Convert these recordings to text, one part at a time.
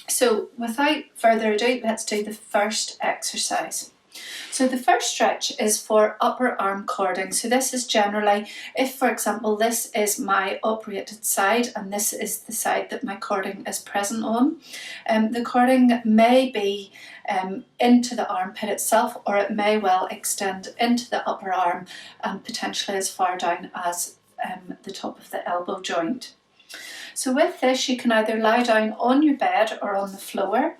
So without further ado, let's do the first exercise. So the first stretch is for upper arm cording. So this is generally, if for example this is my operated side and this is the side that my cording is present on, the cording may be into the armpit itself, or it may well extend into the upper arm and potentially as far down as the top of the elbow joint. So with this, you can either lie down on your bed or on the floor,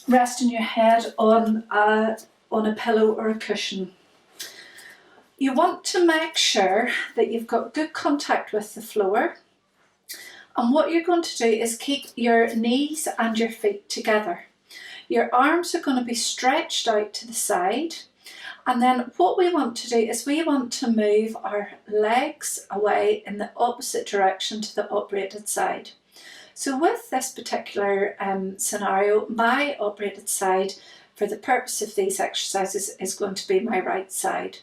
resting your head on a pillow or a cushion. You want to make sure that you've got good contact with the floor, and what you're going to do is keep your knees and your feet together. Your arms are going to be stretched out to the side, and then what we want to do is we want to move our legs away in the opposite direction to the operated side. So with this particular scenario, my operated side for the purpose of these exercises is going to be my right side.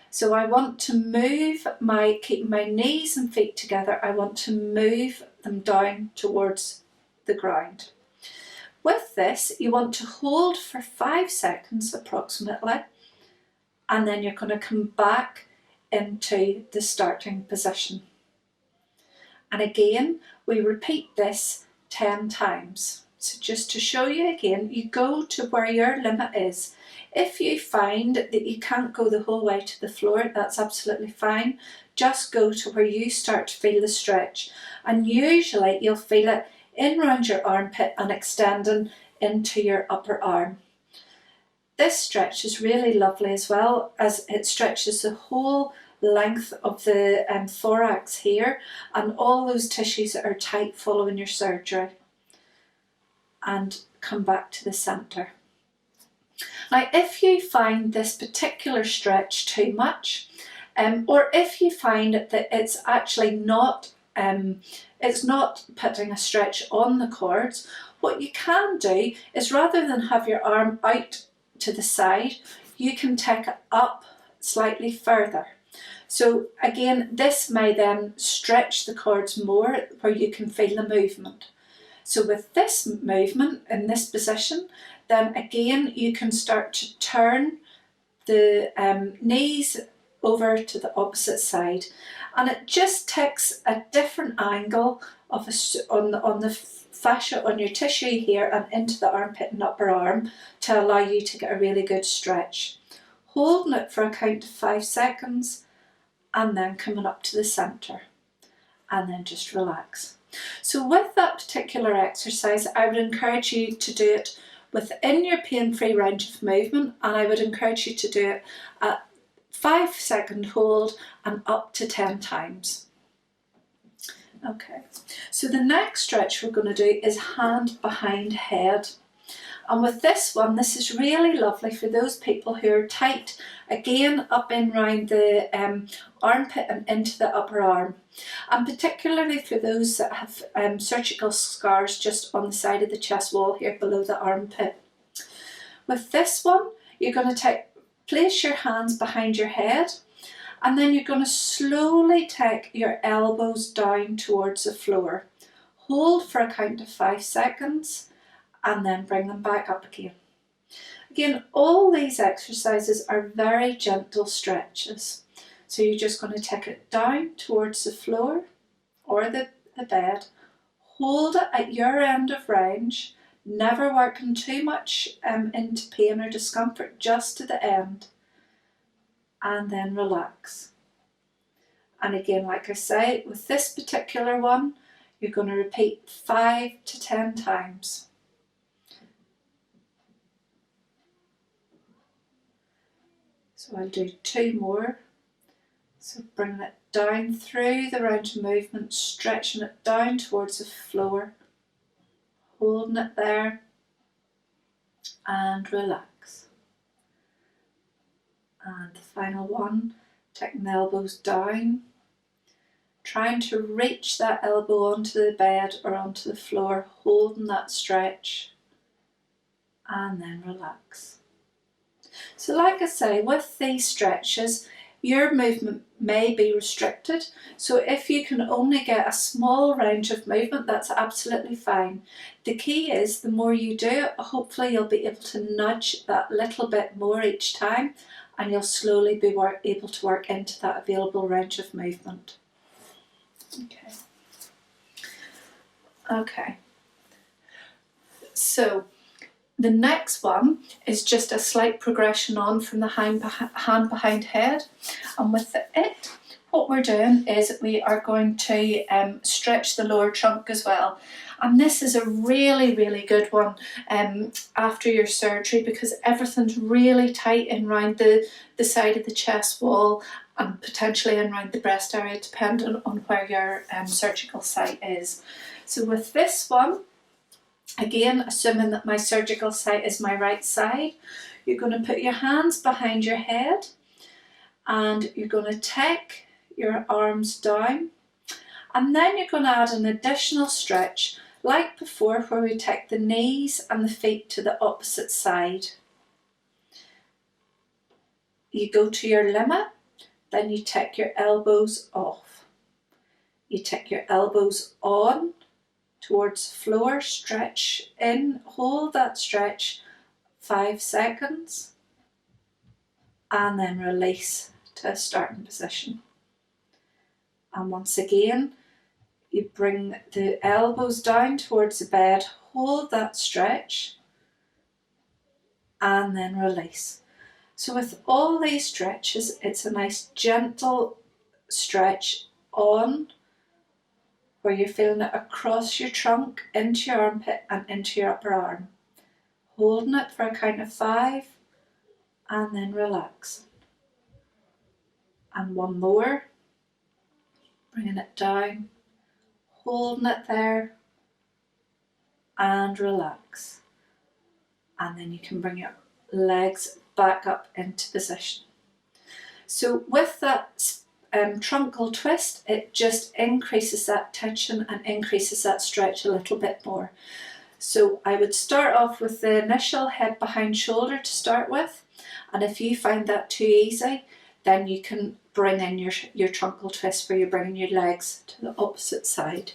So I want to move keep my knees and feet together, I want to move them down towards the ground. With this, you want to hold for 5 seconds approximately, and then you're going to come back into the starting position. And again, we repeat this 10 times. So just to show you again, you go to where your limit is. If you find that you can't go the whole way to the floor, that's absolutely fine. Just go to where you start to feel the stretch. And usually you'll feel it in around your armpit and extending into your upper arm. This stretch is really lovely as well, as it stretches the whole length of the thorax here and all those tissues that are tight following your surgery. And come back to the centre. Now if you find this particular stretch too much, or if you find that it's actually not putting a stretch on the cords, what you can do is, rather than have your arm out to the side, you can take it up slightly further. So again, this may then stretch the cords more where you can feel the movement. So with this movement in this position, then again you can start to turn the knees over to the opposite side, and it just takes a different angle of on the fascia on your tissue here and into the armpit and upper arm to allow you to get a really good stretch. Holding it for a count of 5 seconds and then coming up to the centre, and then just relax. So with that particular exercise, I would encourage you to do it within your pain-free range of movement, and I would encourage you to do it at 5-second hold and up to 10 times. Okay, so the next stretch we're going to do is hand behind head. And with this one, this is really lovely for those people who are tight, again up in round the armpit and into the upper arm. And particularly for those that have surgical scars just on the side of the chest wall here below the armpit. With this one, you're going to place your hands behind your head, and then you're going to slowly take your elbows down towards the floor. Hold for a count of 5 seconds and then bring them back up again. Again, all these exercises are very gentle stretches. So you're just going to take it down towards the floor or the bed. Hold it at your end of range, never working too much into pain or discomfort, just to the end. And then relax. And again, like I say, with this particular one, you're going to repeat 5 to 10 times. So I'll do 2 more. So bring it down through the range of movement, stretching it down towards the floor, holding it there, and relax. And the final one, taking the elbows down, trying to reach that elbow onto the bed or onto the floor, holding that stretch, and then relax. So like I say, with these stretches, your movement may be restricted. So if you can only get a small range of movement, that's absolutely fine. The key is the more you do it, hopefully you'll be able to nudge that little bit more each time, and you'll slowly be able to work into that available range of movement. Okay. So the next one is just a slight progression on from the hand behind head, and with it what we're doing is we are going to stretch the lower trunk as well. And this is a really good one after your surgery, because everything's really tight in around the side of the chest wall and potentially in around the breast area, depending on where your surgical site is. So with this one, again, assuming that my surgical site is my right side, you're going to put your hands behind your head and you're going to take your arms down, and then you're going to add an additional stretch like before, where we take the knees and the feet to the opposite side. You go to your limit, then you take your elbows off. You take your elbows on towards the floor, stretch in, hold that stretch 5 seconds, and then release to a starting position. And once again, you bring the elbows down towards the bed, hold that stretch, and then release. So with all these stretches, it's a nice gentle stretch on, where you're feeling it across your trunk, into your armpit and into your upper arm. Holding it for a count of 5 and then relax. And one more. Bringing it down, holding it there and relax. And then you can bring your legs back up into position. So with that truncal twist, it just increases that tension and increases that stretch a little bit more. So I would start off with the initial head behind shoulder to start with, and if you find that too easy, then you can bring in your truncal twist, where you're bringing your legs to the opposite side.